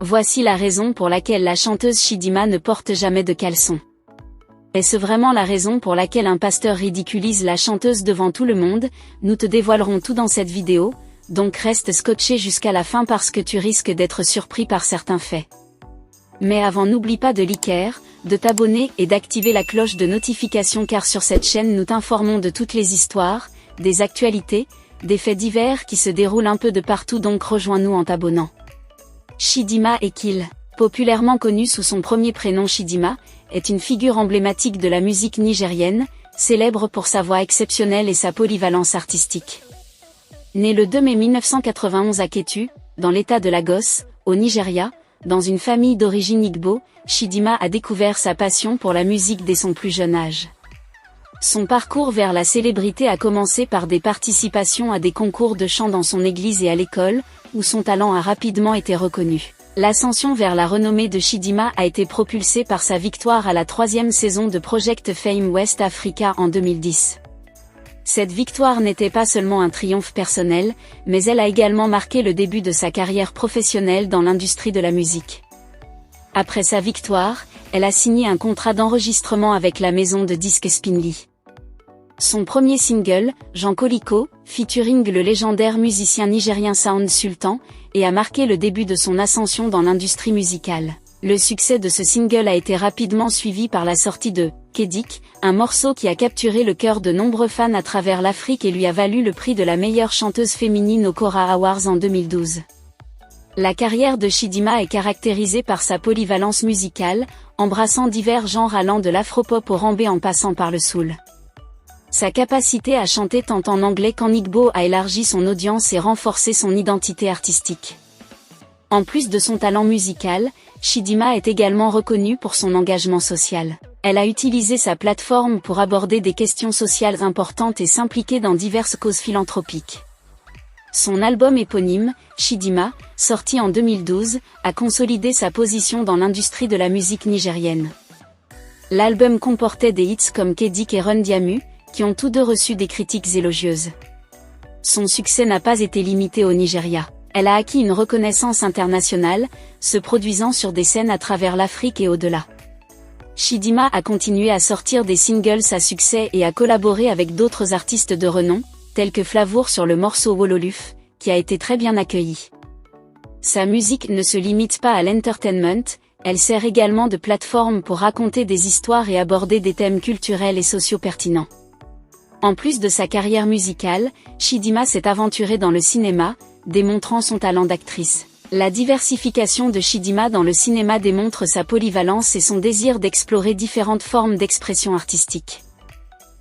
Voici la raison pour laquelle la chanteuse Chidinma ne porte jamais de caleçon. Est-ce vraiment la raison pour laquelle un pasteur ridiculise la chanteuse devant tout le monde? Nous te dévoilerons tout dans cette vidéo, donc reste scotché jusqu'à la fin parce que tu risques d'être surpris par certains faits. Mais avant, n'oublie pas de liker, de t'abonner et d'activer la cloche de notification car sur cette chaîne nous t'informons de toutes les histoires, des actualités, des faits divers qui se déroulent un peu de partout, donc rejoins-nous en t'abonnant. Chidinma Ekile, populairement connue sous son premier prénom Chidinma, est une figure emblématique de la musique nigérienne, célèbre pour sa voix exceptionnelle et sa polyvalence artistique. Née le 2 mai 1991 à Ketu, dans l'état de Lagos, au Nigeria, dans une famille d'origine Igbo, Chidinma a découvert sa passion pour la musique dès son plus jeune âge. Son parcours vers la célébrité a commencé par des participations à des concours de chant dans son église et à l'école, où son talent a rapidement été reconnu. L'ascension vers la renommée de Chidinma a été propulsée par sa victoire à la 3e saison de Project Fame West Africa en 2010. Cette victoire n'était pas seulement un triomphe personnel, mais elle a également marqué le début de sa carrière professionnelle dans l'industrie de la musique. Après sa victoire, elle a signé un contrat d'enregistrement avec la maison de disques Spinley. Son premier single, Jean Koliko, featuring le légendaire musicien nigérien Sound Sultan, et a marqué le début de son ascension dans l'industrie musicale. Le succès de ce single a été rapidement suivi par la sortie de Kedik, un morceau qui a capturé le cœur de nombreux fans à travers l'Afrique et lui a valu le prix de la meilleure chanteuse féminine aux Kora Awards en 2012. La carrière de Chidinma est caractérisée par sa polyvalence musicale, embrassant divers genres allant de l'afropop au rambé en passant par le soul. Sa capacité à chanter tant en anglais qu'en igbo a élargi son audience et renforcé son identité artistique. En plus de son talent musical, Chidinma est également reconnue pour son engagement social. Elle a utilisé sa plateforme pour aborder des questions sociales importantes et s'impliquer dans diverses causes philanthropiques. Son album éponyme, Chidinma, sorti en 2012, a consolidé sa position dans l'industrie de la musique nigérienne. L'album comportait des hits comme Kedik et Run Diamu, qui ont tous deux reçu des critiques élogieuses. Son succès n'a pas été limité au Nigeria. Elle a acquis une reconnaissance internationale, se produisant sur des scènes à travers l'Afrique et au-delà. Chidinma a continué à sortir des singles à succès et à collaborer avec d'autres artistes de renom, tels que Flavour sur le morceau Wololuf, qui a été très bien accueilli. Sa musique ne se limite pas à l'entertainment, elle sert également de plateforme pour raconter des histoires et aborder des thèmes culturels et sociaux pertinents. En plus de sa carrière musicale, Chidinma s'est aventurée dans le cinéma, démontrant son talent d'actrice. La diversification de Chidinma dans le cinéma démontre sa polyvalence et son désir d'explorer différentes formes d'expression artistique.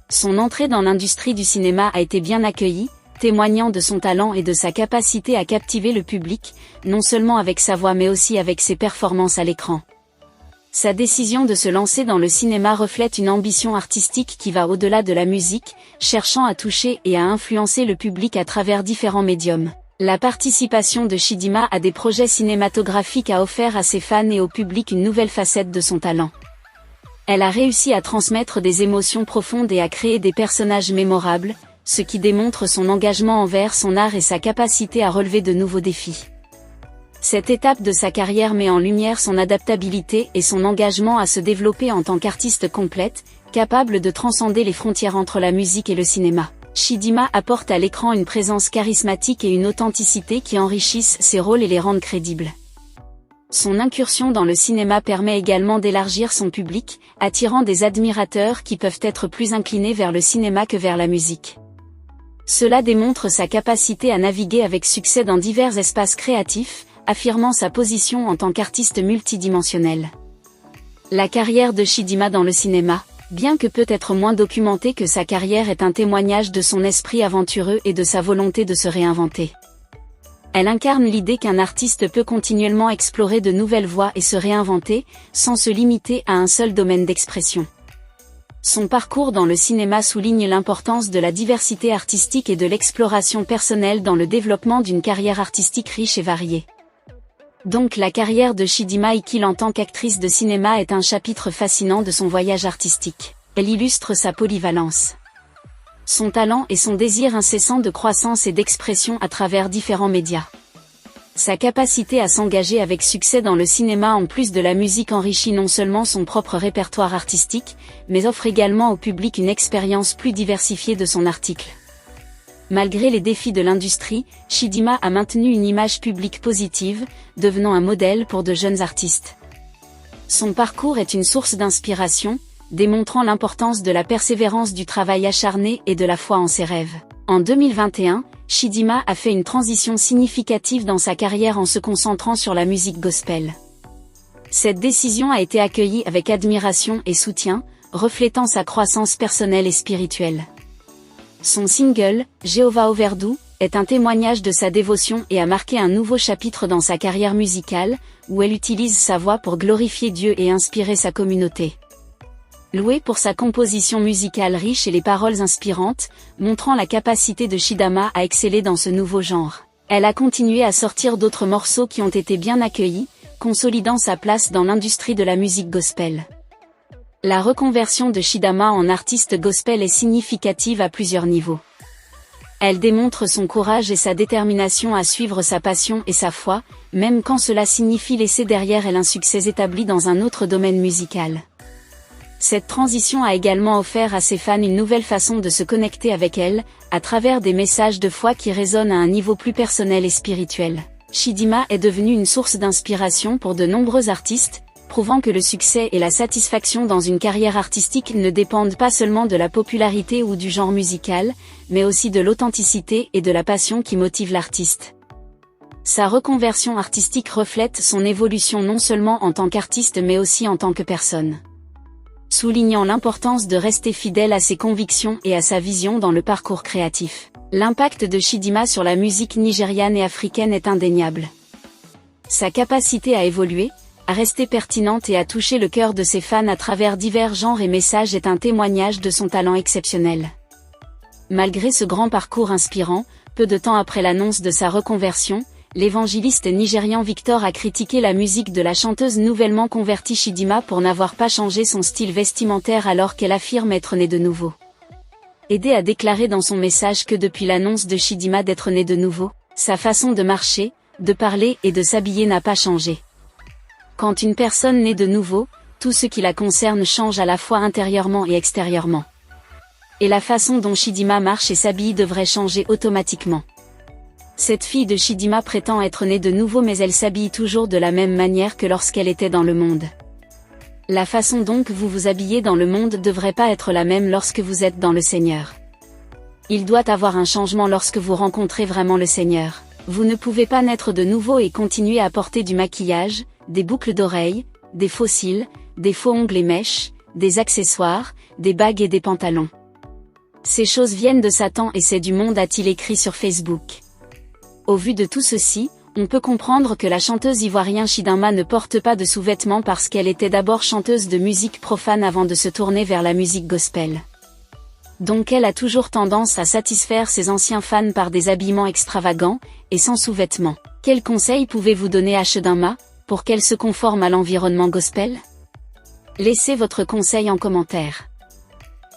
Son entrée dans l'industrie du cinéma a été bien accueillie, témoignant de son talent et de sa capacité à captiver le public, non seulement avec sa voix mais aussi avec ses performances à l'écran. Sa décision de se lancer dans le cinéma reflète une ambition artistique qui va au-delà de la musique, cherchant à toucher et à influencer le public à travers différents médiums. La participation de Chidinma à des projets cinématographiques a offert à ses fans et au public une nouvelle facette de son talent. Elle a réussi à transmettre des émotions profondes et à créer des personnages mémorables, ce qui démontre son engagement envers son art et sa capacité à relever de nouveaux défis. Cette étape de sa carrière met en lumière son adaptabilité et son engagement à se développer en tant qu'artiste complète, capable de transcender les frontières entre la musique et le cinéma. Chidinma apporte à l'écran une présence charismatique et une authenticité qui enrichissent ses rôles et les rendent crédibles. Son incursion dans le cinéma permet également d'élargir son public, attirant des admirateurs qui peuvent être plus inclinés vers le cinéma que vers la musique. Cela démontre sa capacité à naviguer avec succès dans divers espaces créatifs, affirmant sa position en tant qu'artiste multidimensionnel. La carrière de Chidinma dans le cinéma, bien que peut-être moins documentée que sa carrière, est un témoignage de son esprit aventureux et de sa volonté de se réinventer. Elle incarne l'idée qu'un artiste peut continuellement explorer de nouvelles voies et se réinventer, sans se limiter à un seul domaine d'expression. Son parcours dans le cinéma souligne l'importance de la diversité artistique et de l'exploration personnelle dans le développement d'une carrière artistique riche et variée. Donc la carrière de Chidinma Ekile en tant qu'actrice de cinéma est un chapitre fascinant de son voyage artistique. Elle illustre sa polyvalence, son talent et son désir incessant de croissance et d'expression à travers différents médias. Sa capacité à s'engager avec succès dans le cinéma en plus de la musique enrichit non seulement son propre répertoire artistique, mais offre également au public une expérience plus diversifiée de son article. Malgré les défis de l'industrie, Chidinma a maintenu une image publique positive, devenant un modèle pour de jeunes artistes. Son parcours est une source d'inspiration, démontrant l'importance de la persévérance du travail acharné et de la foi en ses rêves. En 2021, Chidinma a fait une transition significative dans sa carrière en se concentrant sur la musique gospel. Cette décision a été accueillie avec admiration et soutien, reflétant sa croissance personnelle et spirituelle. Son single, Jéhovah Overdue, est un témoignage de sa dévotion et a marqué un nouveau chapitre dans sa carrière musicale, où elle utilise sa voix pour glorifier Dieu et inspirer sa communauté. Louée pour sa composition musicale riche et les paroles inspirantes, montrant la capacité de Chidinma à exceller dans ce nouveau genre. Elle a continué à sortir d'autres morceaux qui ont été bien accueillis, consolidant sa place dans l'industrie de la musique gospel. La reconversion de Chidinma en artiste gospel est significative à plusieurs niveaux. Elle démontre son courage et sa détermination à suivre sa passion et sa foi, même quand cela signifie laisser derrière elle un succès établi dans un autre domaine musical. Cette transition a également offert à ses fans une nouvelle façon de se connecter avec elle, à travers des messages de foi qui résonnent à un niveau plus personnel et spirituel. Chidinma est devenue une source d'inspiration pour de nombreux artistes, prouvant que le succès et la satisfaction dans une carrière artistique ne dépendent pas seulement de la popularité ou du genre musical, mais aussi de l'authenticité et de la passion qui motive l'artiste. Sa reconversion artistique reflète son évolution non seulement en tant qu'artiste mais aussi en tant que personne. Soulignant l'importance de rester fidèle à ses convictions et à sa vision dans le parcours créatif. L'impact de Chidinma sur la musique nigériane et africaine est indéniable. Sa capacité à évoluer, à rester pertinente et à toucher le cœur de ses fans à travers divers genres et messages est un témoignage de son talent exceptionnel. Malgré ce grand parcours inspirant, peu de temps après l'annonce de sa reconversion, l'évangéliste nigérian Victor a critiqué la musique de la chanteuse nouvellement convertie Chidinma pour n'avoir pas changé son style vestimentaire alors qu'elle affirme être née de nouveau. Aidé a déclaré dans son message que depuis l'annonce de Chidinma d'être née de nouveau, sa façon de marcher, de parler et de s'habiller n'a pas changé. Quand une personne naît de nouveau, tout ce qui la concerne change à la fois intérieurement et extérieurement. Et la façon dont Chidinma marche et s'habille devrait changer automatiquement. Cette fille de Chidinma prétend être née de nouveau mais elle s'habille toujours de la même manière que lorsqu'elle était dans le monde. La façon dont vous vous habillez dans le monde ne devrait pas être la même lorsque vous êtes dans le Seigneur. Il doit avoir un changement lorsque vous rencontrez vraiment le Seigneur. Vous ne pouvez pas naître de nouveau et continuer à porter du maquillage, des boucles d'oreilles, des faux cils, des faux ongles et mèches, des accessoires, des bagues et des pantalons. Ces choses viennent de Satan et c'est du monde, a-t-il écrit sur Facebook. Au vu de tout ceci, on peut comprendre que la chanteuse ivoirienne Chidinma ne porte pas de sous-vêtements parce qu'elle était d'abord chanteuse de musique profane avant de se tourner vers la musique gospel. Donc elle a toujours tendance à satisfaire ses anciens fans par des habillements extravagants, et sans sous-vêtements. Quels conseils pouvez-vous donner à Chidinma, pour qu'elle se conforme à l'environnement gospel? Laissez votre conseil en commentaire.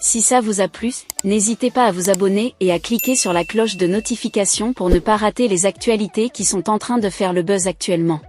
Si ça vous a plu, n'hésitez pas à vous abonner et à cliquer sur la cloche de notification pour ne pas rater les actualités qui sont en train de faire le buzz actuellement.